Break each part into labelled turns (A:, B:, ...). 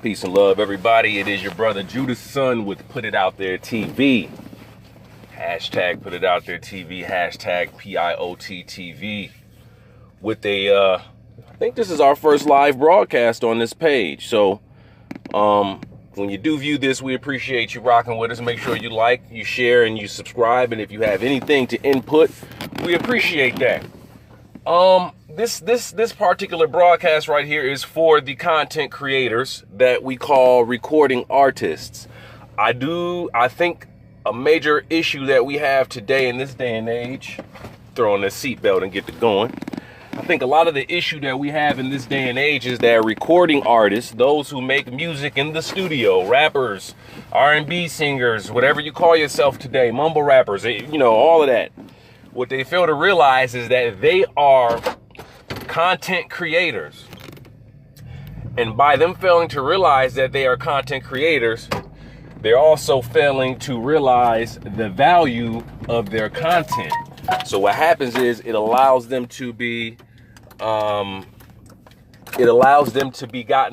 A: Peace and love, everybody. It is your brother Judas' son with Put It Out There TV. Hashtag Put It Out There TV. Hashtag PIOT-TV. With I think this is our first live broadcast on this page. So, when you do view this, we appreciate you rocking with us. Make sure you like, you share, and you subscribe. And if you have anything to input, we appreciate that. This particular broadcast right here is for the content creators that we call recording artists. I think a major issue that we have today in this day and age, throw on this seatbelt and get to going. I think a lot of the issue that we have in this day and age is that recording artists, those who make music in the studio, rappers, R&B singers, whatever you call yourself today, mumble rappers, all of that. What they fail to realize is that they are content creators. And by them failing to realize that they are content creators, they're also failing to realize the value of their content. So what happens is it allows them to be gotten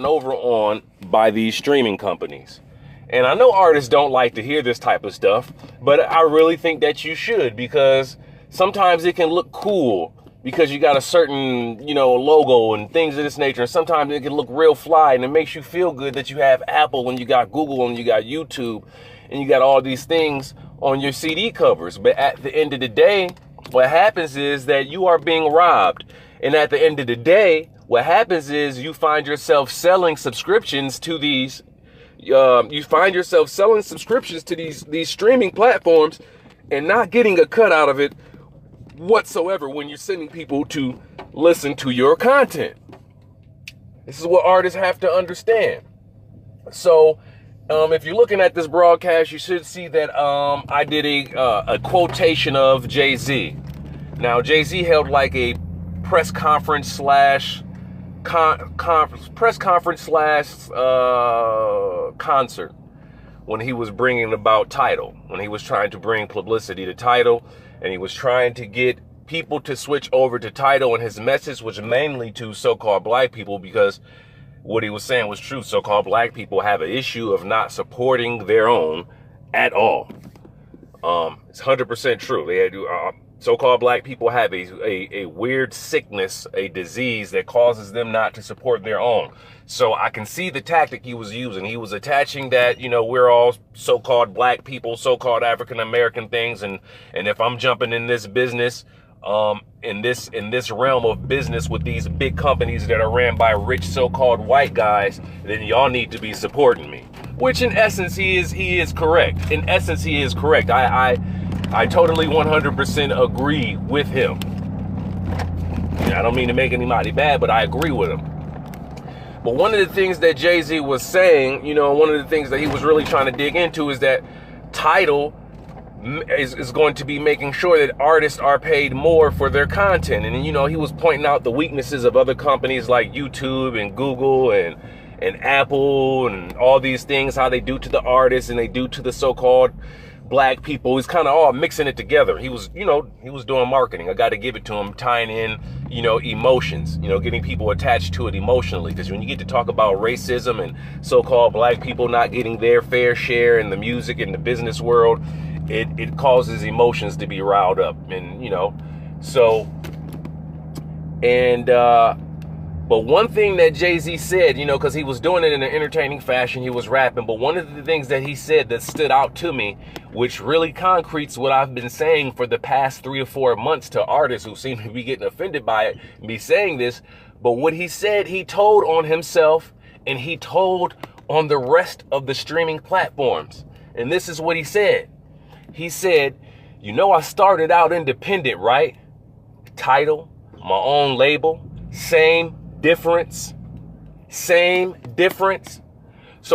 A: over on by these streaming companies. And I know artists don't like to hear this type of stuff, but I really think that you should, because sometimes it can look cool because you got a certain, logo and things of this nature. And sometimes it can look real fly and it makes you feel good that you have Apple and you got Google and you got YouTube and you got all these things on your CD covers. But at the end of the day, what happens is that you are being robbed. And at the end of the day, what happens is you find yourself selling subscriptions to these these streaming platforms and not getting a cut out of it whatsoever when you're sending people to listen to your content. This is what artists have to understand. So if you're looking at this broadcast, you should see that I did a quotation of Jay-Z. Now, Jay-Z held like a press conference slash concert when he was bringing about Tidal, when he was trying to bring publicity to Tidal, and he was trying to get people to switch over to Tidal, and his message was mainly to so-called black people, because what he was saying was true. So-called black people have an issue of not supporting their own at all. It's 100% true. They had so-called black people have a weird sickness, a disease that causes them not to support their own. So I can see the tactic he was using. He was attaching that, we're all so-called black people, so-called African-American things. And if I'm jumping in this business, in this realm of business with these big companies that are ran by rich so-called white guys, then y'all need to be supporting me. Which in essence, he is correct. In essence, he is correct. I totally 100% agree with him. I don't mean to make anybody bad, but I agree with him. But one of the things that Jay-Z was saying, one of the things that he was really trying to dig into is that Tidal is going to be making sure that artists are paid more for their content. And, he was pointing out the weaknesses of other companies like YouTube and Google and Apple and all these things, how they do to the artists and they do to the so-called black people. He's kind of all mixing it together. He was doing marketing. I got to give it to him, tying in, emotions, getting people attached to it emotionally. Because when you get to talk about racism and so-called black people not getting their fair share in the music and the business world, it causes emotions to be riled up. And, but one thing that Jay-Z said, because he was doing it in an entertaining fashion, he was rapping, but one of the things that he said that stood out to me, which really concretes what I've been saying for the past 3 or 4 months to artists who seem to be getting offended by it, me saying this, but what he said, he told on himself and he told on the rest of the streaming platforms. And this is what he said. He said, I started out independent, right? Tidal, my own label, same difference. So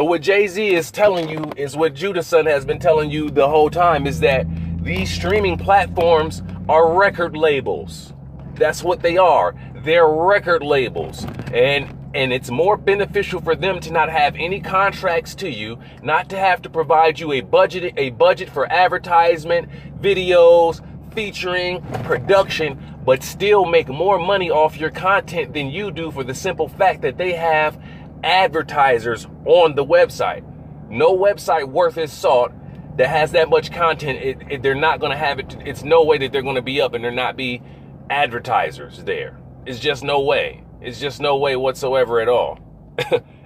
A: what Jay-Z is telling you is what Judas' son has been telling you the whole time, is that these streaming platforms are record labels. That's what they are. They're record labels. And it's more beneficial for them to not have any contracts to you, not to have to provide you a budget for advertisement, videos, featuring, production, but still make more money off your content than you do, for the simple fact that they have advertisers on the website. No website worth its salt that has that much content, they're not going to have it. It's no way that they're going to be up and there not be advertisers there. It's just no way. It's just no way whatsoever at all.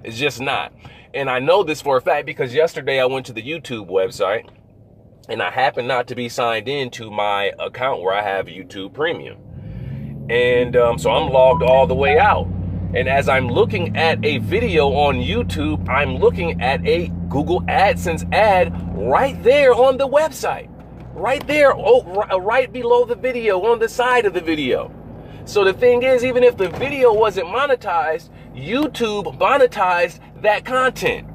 A: It's just not. And I know this for a fact because yesterday I went to the YouTube website and I happened not to be signed in to my account where I have YouTube Premium. And so I'm logged all the way out. And as I'm looking at a video on YouTube, I'm looking at a Google AdSense ad right there on the website. Right there, right below the video, on the side of the video. So the thing is, even if the video wasn't monetized, YouTube monetized that content.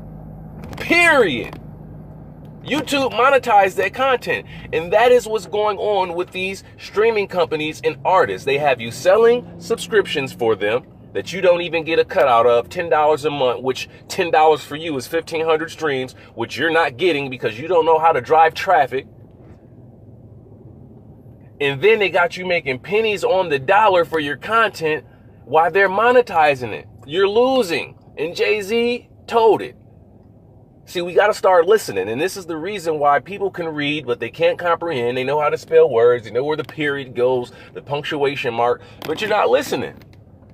A: Period. YouTube monetized that content. And that is what's going on with these streaming companies and artists. They have you selling subscriptions for them that you don't even get a cutout of, $10 a month, which $10 for you is 1,500 streams, which you're not getting because you don't know how to drive traffic. And then they got you making pennies on the dollar for your content while they're monetizing it. You're losing. And Jay-Z told it. See, we got to start listening. And this is the reason why people can read, but they can't comprehend. They know how to spell words. They know where the period goes, the punctuation mark, but you're not listening.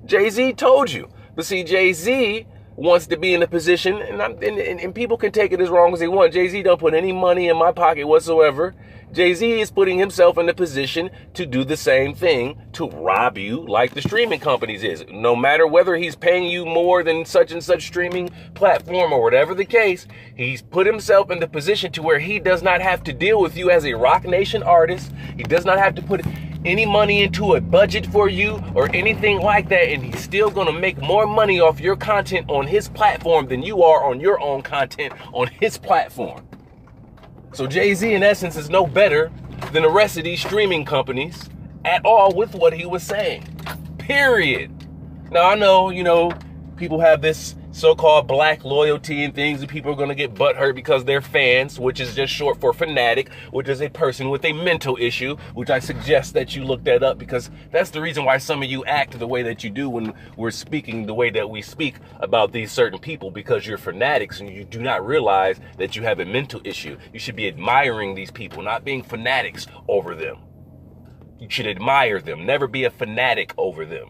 A: Jay-Z told you. But see, Jay-Z wants to be in a position, and people can take it as wrong as they want. Jay-Z don't put any money in my pocket whatsoever. Jay-Z is putting himself in a position to do the same thing, to rob you like the streaming companies is. No matter whether he's paying you more than such and such streaming platform or whatever the case, he's put himself in the position to where he does not have to deal with you as a Rock Nation artist. He does not have to put any money into a budget for you or anything like that, and he's still gonna make more money off your content on his platform than you are on your own content on his platform. So Jay-Z in essence is no better than the rest of these streaming companies at all with what he was saying. Period. Now I know, people have this so-called black loyalty and things, and people are going to get butthurt because they're fans, which is just short for fanatic, which is a person with a mental issue, which I suggest that you look that up because that's the reason why some of you act the way that you do when we're speaking the way that we speak about these certain people, because you're fanatics and you do not realize that you have a mental issue. You should be admiring these people, not being fanatics over them. You should admire them, never be a fanatic over them.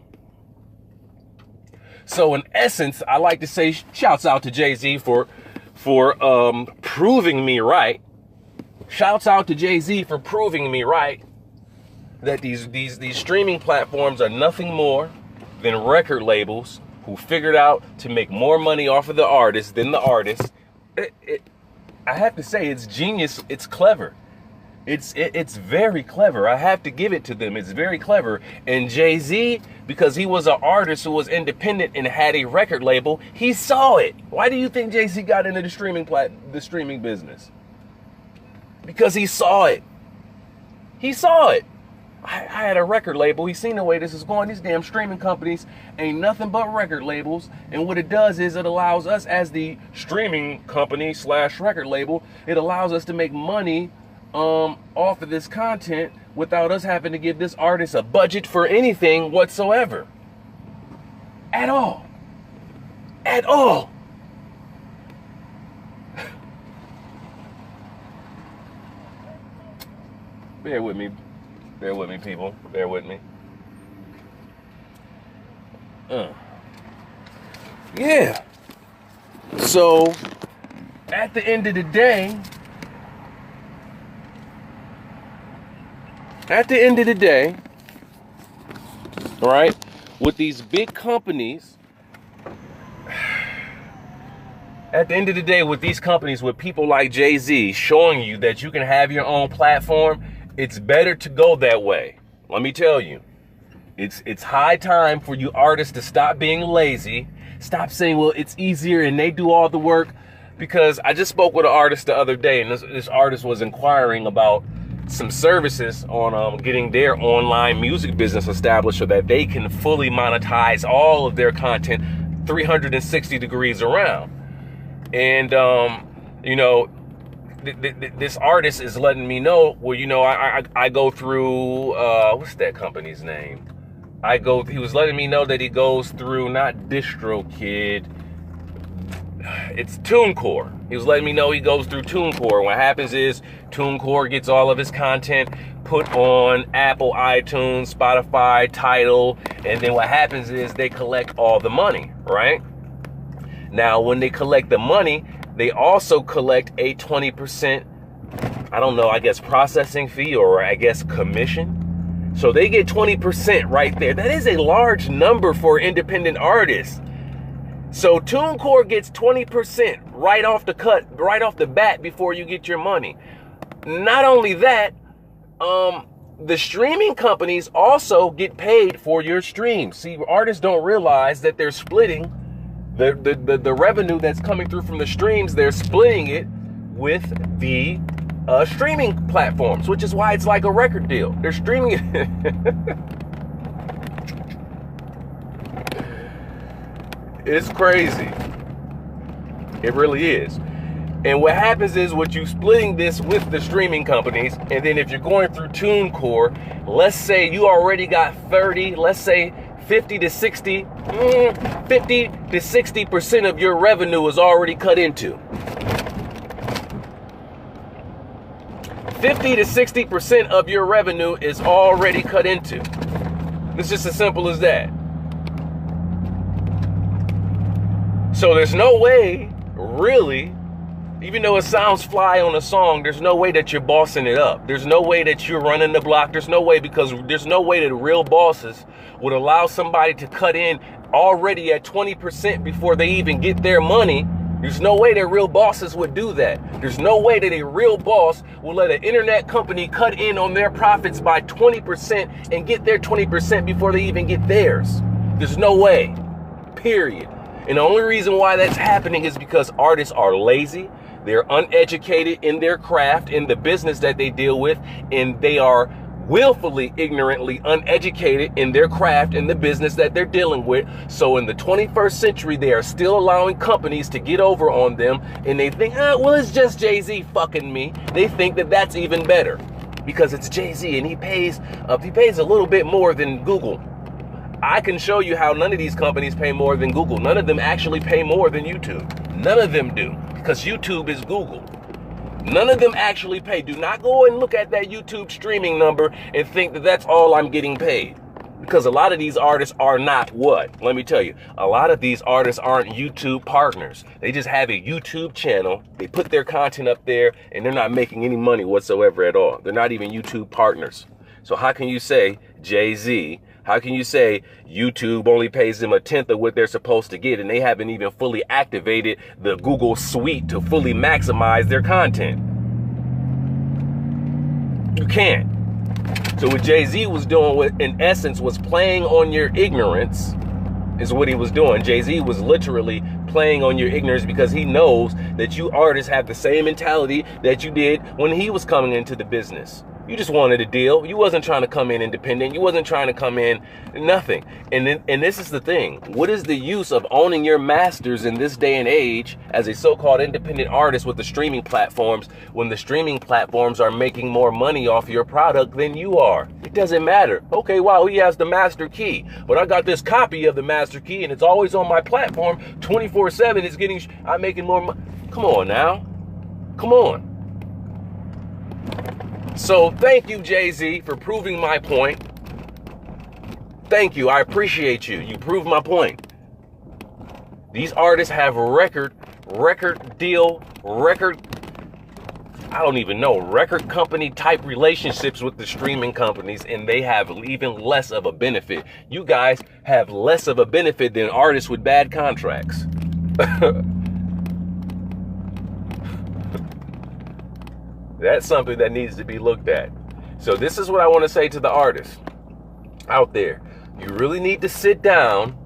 A: So in essence, I like to say shouts out to Jay-Z for proving me right. Shouts out to Jay-Z for proving me right that these streaming platforms are nothing more than record labels who figured out to make more money off of the artist than the artist. I have to say, it's genius. It's clever. It's very clever. I have to give it to them. It's very clever. And Jay-Z, because he was an artist who was independent and had a record label, he saw it. Why do you think Jay-Z got into the streaming business? Because he saw it. He saw it. I had a record label. He seen the way this is going. These damn streaming companies ain't nothing but record labels. And what it does is it allows us as the streaming company / record label, it allows us to make money off of this content without us having to give this artist a budget for anything whatsoever. At all. At all. Bear with me. Bear with me, people. Bear with me. Yeah. So, at the end of the day, right, with these big companies, with people like Jay-Z showing you that you can have your own platform, it's better to go that way. Let me tell you, it's high time for you artists to stop being lazy, stop saying, well, it's easier and they do all the work. Because I just spoke with an artist the other day, and this artist was inquiring about some services on getting their online music business established so that they can fully monetize all of their content 360 degrees around. And this artist is letting me know, well, I go through what's that company's name? He was letting me know that he goes through not DistroKid, it's TuneCore. He was letting me know he goes through TuneCore. What happens is TuneCore gets all of his content put on Apple, iTunes, Spotify, Tidal, and then what happens is they collect all the money, right? Now, when they collect the money, they also collect a 20%, I don't know, I guess processing fee, or I guess commission. So they get 20% right there. That is a large number for independent artists. So TuneCore gets 20% right off the cut, right off the bat before you get your money. Not only that, the streaming companies also get paid for your streams. See, artists don't realize that they're splitting the revenue that's coming through from the streams. They're splitting it with the streaming platforms, which is why it's like a record deal. They're streaming it. It's crazy. It really is. And what happens is, with you splitting this with the streaming companies, and then if you're going through TuneCore, let's say you already got 30, let's say 50 to 60% of your revenue is already cut into. 50 to 60% of your revenue is already cut into. It's just as simple as that. So there's no way, really, even though it sounds fly on a song, there's no way that you're bossing it up. There's no way that you're running the block. There's no way, because there's no way that real bosses would allow somebody to cut in already at 20% before they even get their money. There's no way that real bosses would do that. There's no way that a real boss will let an internet company cut in on their profits by 20% and get their 20% before they even get theirs. There's no way, period. And the only reason why that's happening is because artists are lazy. They're uneducated in their craft, in the business that they deal with, and they are willfully, ignorantly uneducated in their craft, in the business that they're dealing with. So in the 21st century, they are still allowing companies to get over on them, and they think, well, it's just Jay-Z fucking me. They think that that's even better because it's Jay-Z and he pays a little bit more than Google. I can show you how none of these companies pay more than Google. None of them actually pay more than YouTube. None of them do, because YouTube is Google. None of them actually pay. Do not go and look at that YouTube streaming number and think that that's all I'm getting paid. Because a lot of these artists are not what? Let me tell you, a lot of these artists aren't YouTube partners. They just have a YouTube channel. They put their content up there and they're not making any money whatsoever at all. They're not even YouTube partners. So how can you say Jay-Z, how can you say YouTube only pays them 1/10 of what they're supposed to get, and they haven't even fully activated the Google suite to fully maximize their content? You can't. So what Jay-Z was doing, in essence, was playing on your ignorance, is what he was doing. Jay-Z was literally playing on your ignorance because he knows that you artists have the same mentality that you did when he was coming into the business. You just wanted a deal. You wasn't trying to come in independent. You wasn't trying to come in nothing. And this is the thing. What is the use of owning your masters in this day and age as a so-called independent artist with the streaming platforms when the streaming platforms are making more money off your product than you are? It doesn't matter. Okay, wow, he has the master key, but I got this copy of the master key and it's always on my platform 24/7. It's getting, I'm making more money. Come on now. Come on. So thank you, Jay-Z, for proving my point. Thank you. I appreciate you. You proved my point. These artists have record company type relationships with the streaming companies, and they have even less of a benefit. You guys have less of a benefit than artists with bad contracts. That's something that needs to be looked at. So this is what I want to say to the artists out there. You really need to sit down,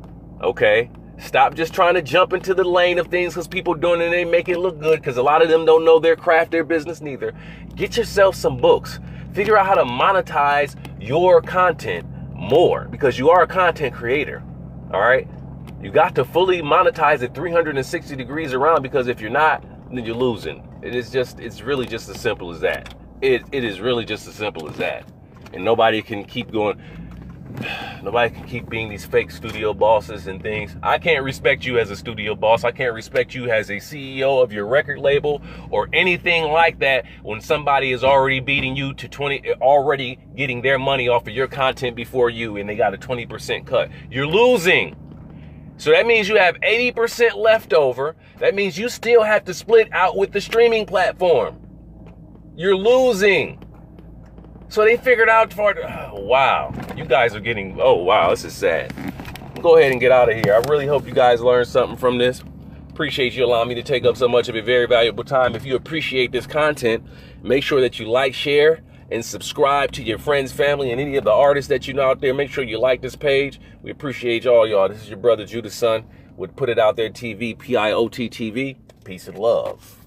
A: okay? Stop just trying to jump into the lane of things because people doing it and they make it look good, because a lot of them don't know their craft, their business neither. Get yourself some books. Figure out how to monetize your content more, because you are a content creator, all right? You got to fully monetize it 360 degrees around, because if you're not, then you're losing. It's really just as simple as that. It is really just as simple as that. And nobody can keep going. Nobody can keep being these fake studio bosses and things. I can't respect you as a studio boss. I can't respect you as a CEO of your record label or anything like that when somebody is already beating you to 20, already getting their money off of your content before you, and they got a 20% cut. You're losing. So that means you have 80% left over. That means you still have to split out with the streaming platform. You're losing. So they figured out for, oh, wow, you guys are getting, oh, wow, this is sad. Go ahead and get out of here. I really hope you guys learned something from this. Appreciate you allowing me to take up so much of your very valuable time. If you appreciate this content, make sure that you like, share, and subscribe to your friends, family, and any of the artists that you know out there. Make sure you like this page. We appreciate y'all. This is your brother Judas Son with Put It Out There TV, PIOT TV. Peace and love.